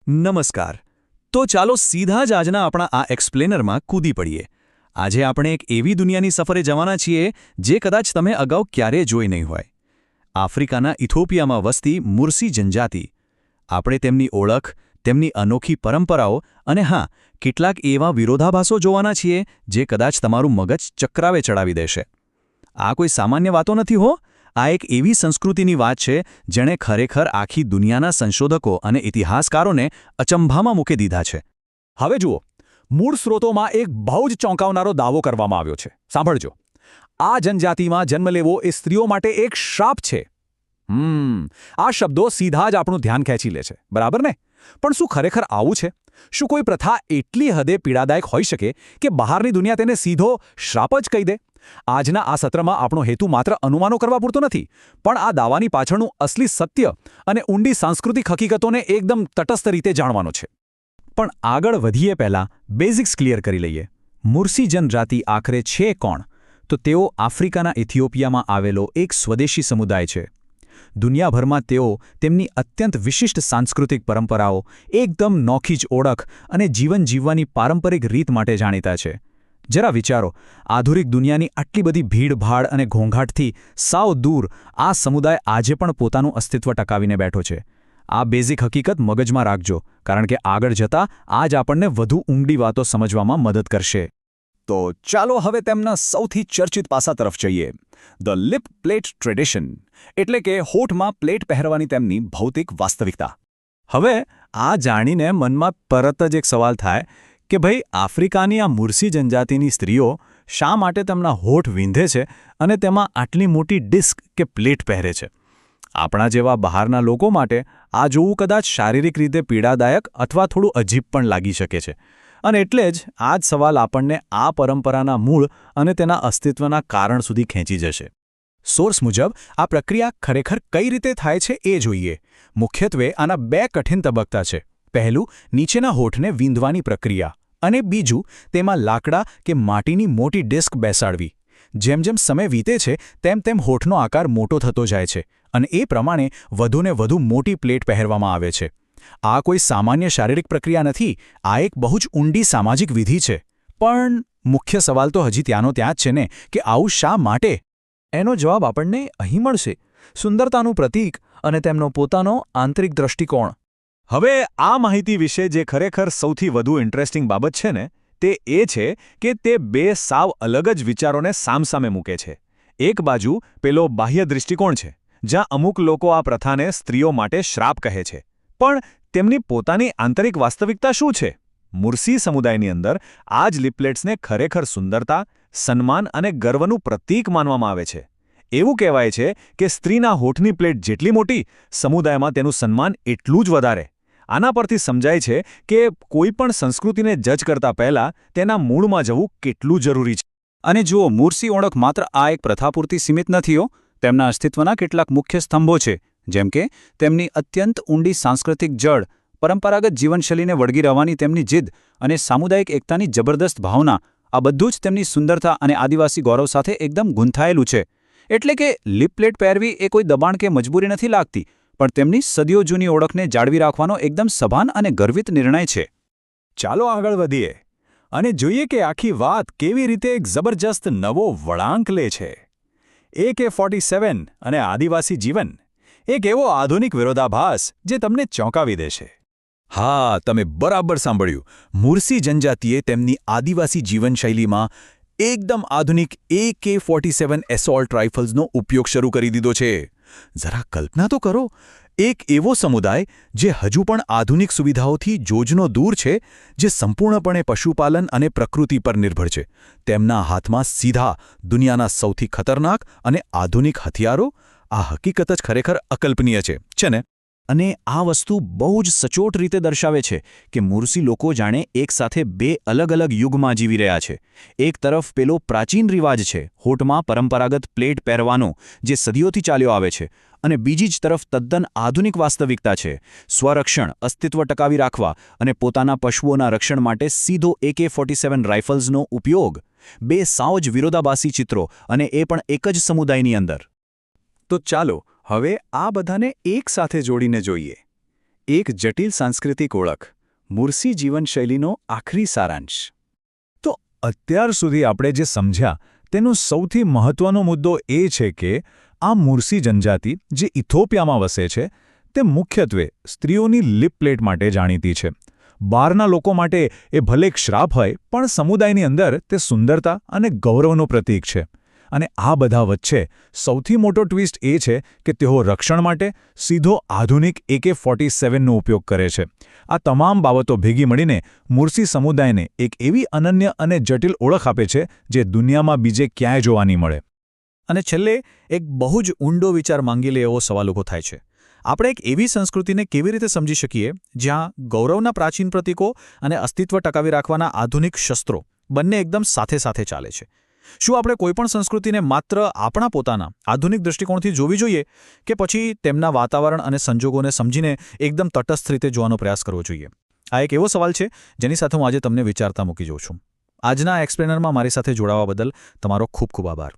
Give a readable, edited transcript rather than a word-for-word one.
નમસ્કાર. તો ચાલો સીધા જ આજના આપણા આ એક્સપ્લેનરમાં કૂદી પડીએ. આજે આપણે એક એવી દુનિયાની સફરે જવાના છીએ જે કદાચ તમે અગાઉ ક્યારેય જોઈ નહીં હોય. આફ્રિકાના ઇથોપિયામાં વસતી મુર્સી જનજાતિ. આપણે તેમની ઓળખ, તેમની અનોખી પરંપરાઓ અને હા, કેટલાક એવા વિરોધાભાસો જોવાના છીએ જે કદાચ તમારું મગજ ચક્રાવે ચડાવી દેશે. આ કોઈ સામાન્ય વાતો નથી હો. આ એક એવી સંસ્કૃતિની વાત છે જેણે ખરેખર આખી દુનિયાના સંશોધકો અને ઇતિહાસકારોને અચંભામાં મૂકી દીધા છે. હવે જુઓ, મૂળ સ્રોતોમાં એક બહુ જ ચોંકાવનારો દાવો કરવામાં આવ્યો છે. સાંભળજો, આ જનજાતિમાં જન્મ લેવો એ સ્ત્રીઓ માટે એક શ્રાપ છે. આ શબ્દો સીધા જ આપણું ધ્યાન ખેંચી લે છે, બરાબર ને? પણ શું ખરેખર આવું છે? શું કોઈ પ્રથા એટલી હદે પીડાદાયક હોઈ શકે કે બહારની દુનિયા તેને સીધો શ્રાપ જ કહી દે? આજના આ સત્રમાં આપણો હેતુ માત્ર અનુમાનો કરવા પૂરતો નથી, પણ આ દાવાની પાછળનું અસલી સત્ય અને ઊંડી સાંસ્કૃતિક હકીકતોને એકદમ તટસ્થ રીતે જાણવાનો છે. પણ આગળ વધીએ પહેલાં બેઝિક્સ ક્લિયર કરી લઈએ. મુર્સી જનજાતિ આખરે છે કોણ? તો તેઓ આફ્રિકાના ઇથિયોપિયામાં આવેલો એક સ્વદેશી સમુદાય છે. દુનિયાભરમાં તેઓ તેમની અત્યંત વિશિષ્ટ સાંસ્કૃતિક પરંપરાઓ, એકદમ નોખી જ ઓળખ અને જીવન જીવવાની પારંપરિક રીત માટે જાણીતા છે. જરા વિચારો, આધુનિક દુનિયાની આટલી બધી ભીડભાડ અને ઘોંઘાટથી સાવ દૂર આ સમુદાય આજે પણ પોતાનું અસ્તિત્વ ટકાવીને બેઠો છે. આ બેઝિક હકીકત મગજમાં રાખજો, કારણ કે આગળ જતાં આ જ આપણને વધુ ઊંડી વાતો સમજવામાં મદદ કરશે. તો ચાલો હવે તેમના સૌથી ચર્ચિત પાસા તરફ જઈએ. ધ લિપ પ્લેટ ટ્રેડિશન, એટલે કે હોઠમાં પ્લેટ પહેરવાની તેમની ભૌતિક વાસ્તવિકતા. હવે આ જાણીને મનમાં તરત જ એક સવાલ થાય કે ભાઈ, આફ્રિકાની આ મુર્સી જનજાતિની સ્ત્રીઓ શા માટે તેમના હોઠ વીંધે છે અને તેમાં આટલી મોટી ડિસ્ક કે પ્લેટ પહેરે છે? આપણા જેવા બહારના લોકો માટે આ જોવું કદાચ શારીરિક રીતે પીડાદાયક અથવા થોડું અજીબ પણ લાગી શકે છે. અને એટલે જ આ જ સવાલ આપણને આ પરંપરાના મૂળ અને તેના અસ્તિત્વના કારણ સુધી ખેંચી જશે. સોર્સ મુજબ આ પ્રક્રિયા ખરેખર કઈ રીતે થાય છે એ જોઈએ. મુખ્યત્વે આના બે કઠિન તબક્કા છે. પહેલું, નીચેના હોઠને વીંધવાની પ્રક્રિયા, અને બીજું, તેમાં લાકડા કે માટીની મોટી ડિસ્ક બેસાડવી. જેમ જેમ સમય વીતે છે તેમ તેમ હોઠનો આકાર મોટો થતો જાય છે અને એ પ્રમાણે વધુને વધુ મોટી પ્લેટ પહેરવામાં આવે છે. આ કોઈ સામાન્ય શારીરિક પ્રક્રિયા નથી, આ એક બહુ જ ઊંડી સામાજિક વિધિ છે. પણ મુખ્ય સવાલ તો હજી ત્યાંનો ત્યાં જ છે ને, કે આવું શા માટે? એનો જવાબ આપણને અહીં મળશે. સુંદરતાનું પ્રતીક અને તેમનો પોતાનો આંતરિક દૃષ્ટિકોણ. હવે આ માહિતી વિશે જે ખરેખર સૌથી વધુ ઇન્ટરેસ્ટિંગ બાબત છે ને, તે એ છે કે તે બે સાવ અલગ જ વિચારોને સામસામે મૂકે છે. એક બાજુ પેલો બાહ્ય દૃષ્ટિકોણ છે, જ્યાં અમુક લોકો આ પ્રથાને સ્ત્રીઓ માટે શ્રાપ કહે છે. પણ તેમની પોતાની આંતરિક વાસ્તવિકતા શું છે? મુર્સી સમુદાયની અંદર આ જ લિપલેટ્સને ખરેખર સુંદરતા, સન્માન અને ગર્વનું પ્રતીક માનવામાં આવે છે. એવું કહેવાય છે કે સ્ત્રીના હોઠની પ્લેટ જેટલી મોટી, સમુદાયમાં તેનું સન્માન એટલું જ વધારે. આના પરથી સમજાય છે કે કોઈ પણ સંસ્કૃતિને જજ કરતા પહેલાં તેના મૂળમાં જવું કેટલું જરૂરી છે. અને જુઓ, મુર્સી ઓળખ માત્ર આ એક પ્રથા પૂરતી સીમિત નથી હો. તેમના અસ્તિત્વના કેટલાક મુખ્ય સ્તંભો છે, જેમ કે તેમની અત્યંત ઊંડી સાંસ્કૃતિક જડ, પરંપરાગત જીવનશૈલીને વળગી રહેવાની તેમની જીદ અને સામુદાયિક એકતાની જબરદસ્ત ભાવના. આ બધું જ તેમની સુંદરતા અને આદિવાસી ગૌરવ સાથે એકદમ ગૂંથાયેલું છે. એટલે કે લિપ પ્લેટ પહેરવી એ કોઈ દબાણ કે મજબૂરી નથી લાગતી, પણ તેમની સદીઓ જૂની ઓળખને જાળવી રાખવાનો એકદમ સભાન અને ગર્વિત નિર્ણય છે. ચાલો આગળ વધીએ અને જોઈએ કે આખી વાત કેવી રીતે એક જબરજસ્ત નવો વળાંક લે છે. AK-47 અને આદિવાસી જીવન, એક એવો આધુનિક વિરોધાભાસ જે તમને ચોંકાવી દેશે. હા, તમે બરાબર સાંભળ્યું. મુર્સી જનજાતિએ તેમની આદિવાસી જીવનશૈલીમાં એકદમ આધુનિક AK-47 એસોલ્ટ રાઇફલ્સનો ઉપયોગ શરૂ કરી દીધો છે. જરા કલ્પના તો કરો, એક એવો સમુદાય જે હજુ પણ આધુનિક સુવિધાઓથી જોજનો દૂર છે, જે સંપૂર્ણપણે પશુપાલન અને પ્રકૃતિ પર નિર્ભર છે. તેમના હાથમાં સીધા દુનિયાના સૌથી ખતરનાક અને આધુનિક હથિયારો. આ હકીકત જ ખરેખર અકલ્પનીય છે ને? અને આ વસ્તુ બહુ જ સચોટ રીતે દર્શાવે છે કે મુર્સી લોકો જાણે એકસાથે બે અલગ અલગ યુગમાં જીવી રહ્યા છે. એક તરફ પેલો પ્રાચીન રિવાજ છે, હોઠમાં પરંપરાગત પ્લેટ પહેરવાનો, જે સદીઓથી ચાલ્યો આવે છે, અને બીજી જ તરફ તદ્દન આધુનિક વાસ્તવિકતા છે. સ્વરક્ષણ, અસ્તિત્વ ટકાવી રાખવા અને પોતાના પશુઓના રક્ષણ માટે સીધો AK-47 રાઇફલ્સનો ઉપયોગ. બે સાવ જ વિરોધાભાસી ચિત્રો, અને એ પણ એક જ સમુદાયની અંદર. તો ચાલો હવે આ બધાને એક સાથે જોડીને જોઈએ. એક જટિલ સાંસ્કૃતિક ઓળખ મુર્સી જીવનશૈલીનો આખરી સારાંશ. તો અત્યાર સુધી આપણે જે સમજ્યા તેનો સૌથી મહત્વનો મુદ્દો એ છે કે આ મુર્સી જનજાતિ જે ઇથોપિયામાં વસે છે તે મુખ્યત્વે સ્ત્રીઓની લિપ પ્લેટ માટે જાણીતી છે. બહારના લોકો માટે એ ભલે એક શ્રાપ હોય પણ સમુદાયની અંદર તે સુંદરતા અને ગૌરવનું પ્રતીક છે. અને આ બધા વચ્ચે સૌથી મોટો ટ્વિસ્ટ એ છે કે તેઓ રક્ષણ માટે સીધો આધુનિક AK-47નો ઉપયોગ કરે છે. આ તમામ બાબતો ભેગી મળીને મુર્સી સમુદાયને એક એવી અનન્ય અને જટિલ ઓળખ આપે છે જે દુનિયામાં બીજે ક્યાંય જોવા નહીં મળે. અને છેલ્લે એક બહુ જ ઊંડો વિચાર માંગી લે એવો સવાલ ઊભો થાય છે. આપણે એક એવી સંસ્કૃતિને કેવી રીતે સમજી શકીએ જ્યાં ગૌરવના પ્રાચીન પ્રતીકો અને અસ્તિત્વ ટકાવી રાખવાના આધુનિક શસ્ત્રો બંને એકદમ સાથે સાથે ચાલે છે? શું આપણે કોઈપણ સંસ્કૃતિને માત્ર આપણા પોતાના આધુનિક દૃષ્ટિકોણથી જોવી જોઈએ કે પછી તેમના વાતાવરણ અને સંજોગોને સમજીને એકદમ તટસ્થ રીતે જોવાનો પ્રયાસ કરવો જોઈએ? આ એક એવો સવાલ છે જેની સાથે હું આજે તમને વિચારતા મૂકી જાઉં છું. આજના એક્સપ્લેનરમાં મારી સાથે જોડાવા બદલ તમારો ખૂબ ખૂબ આભાર.